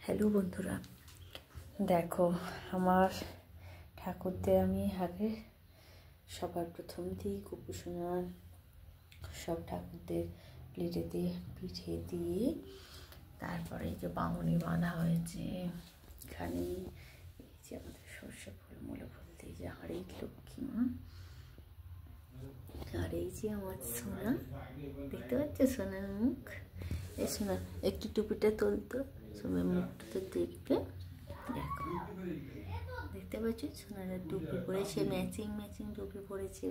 Hello বন্ধুরা, দেখো আমার ঠাকুরদের আমি আগে সবার প্রথম দিই গোপুসোনার সব ঠাকুরদের প্লেটে দিয়ে পিঠে দিয়ে তারপরে যে বামুনি বাঁধা হয়েছে। এখানে এই যে আমাদের সর্ষে ফুল মূলে ফুল দিয়ে যে আর এই লক্ষ্মী মা, আর এই যে আমার সোনা, দেখতে পাচ্ছ সোনার মুখ। এই সোনা একটু টুপিটা তুলতো, সবাই মুখটা দেখবে। দেখো দেখতে পাচ্ছ সোনারা টুপি পরেছে, ম্যাচিং ম্যাচিং টুপি পরেছে।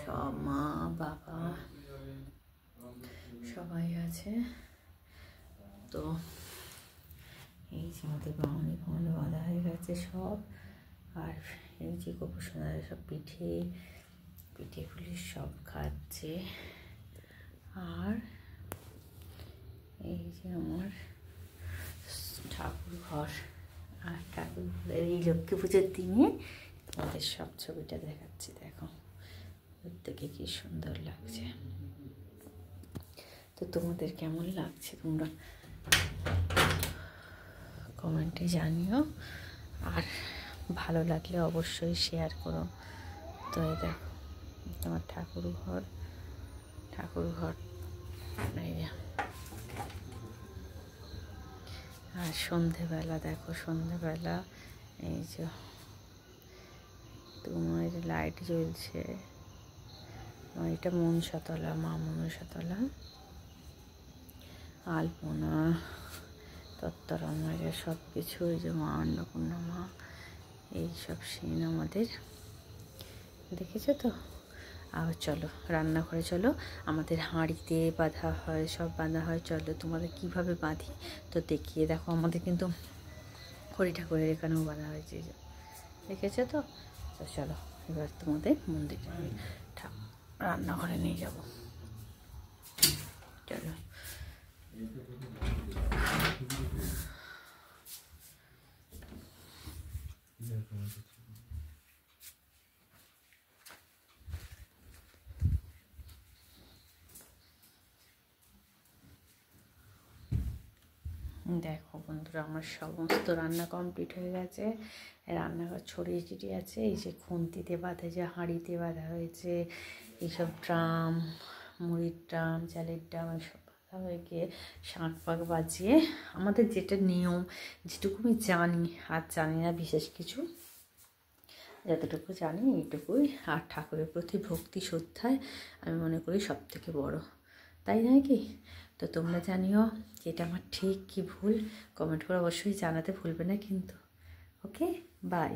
সব মা বাবা সবাই আছে। তো এই যে আমাদের বামুনি বামুনি বাঁধা হয়ে গেছে সব। আর এই যে গোপুসোনারা সব পিঠেগুলি সব খাচ্ছে। আর এই যে আমার ঠাকুর ঘর, আর ঠাকুর ঘরের এই লক্ষ্মী পুজোর দিনে তোমাদের সব ছবিটা দেখাচ্ছি। দেখো প্রত্যেকে কি সুন্দর লাগছে। তো তোমাদের কেমন লাগছে তোমরা কমেন্টে জানিও, আর ভালো লাগলে অবশ্যই শেয়ার করো। তো এই দেখো তোমার ঠাকুর ঘর এই যে। আর সন্ধেবেলা দেখো, সন্ধেবেলা এই যে তোমার লাইট জ্বলছে। এটা মনসাতলা, মা মনসাতলা, আলপনা তত্তরমা সব কিছু। এই যে মা অন্নপূর্ণা মা, এইসব সিন আমাদের দেখেছো তো। আর চলো রান্নাঘরে চলো, আমাদের হাঁড়িতে বাঁধা হয়, সব বাঁধা হয়। চলো তোমাদের কিভাবে বাঁধি তো দেখিয়ে। দেখো আমাদের কিন্তু হরি ঠাকুরের এখানেও বাঁধা হয়েছে, দেখেছো তো। তো চলো এবার তোমাদের মন্দিরে রান্নাঘরে নিয়ে যাব। চলো দেখো বন্ধুরা, আমার সমস্ত রান্না কমপ্লিট হয়ে গেছে। রান্নাঘর ছড়িয়ে ছিটিয়ে আছে। এই যে খুন্তিতে বাঁধা, যে হাঁড়িতে বাঁধা হয়েছে, এইসব ড্রাম, মুড়ির ড্রাম, চালের ড্রাম, এইসব বাঁধা হয়ে গিয়ে শাঁখ পাক বাজিয়ে আমাদের যেটা নিয়ম, যেটুকু আমি জানি, আর জানি না বিশেষ কিছু, যতটুকু জানি এইটুকুই। আর ঠাকুরের প্রতি ভক্তি শ্রদ্ধায় আমি মনে করি সব থেকে বড়, তাই নয় কি? তো তোমরা জানিও এটা আমার ঠিক কি ভুল, কমেন্ট করে অবশ্যই জানাতে ভুলবে না কিন্তু। ওকে, বাই।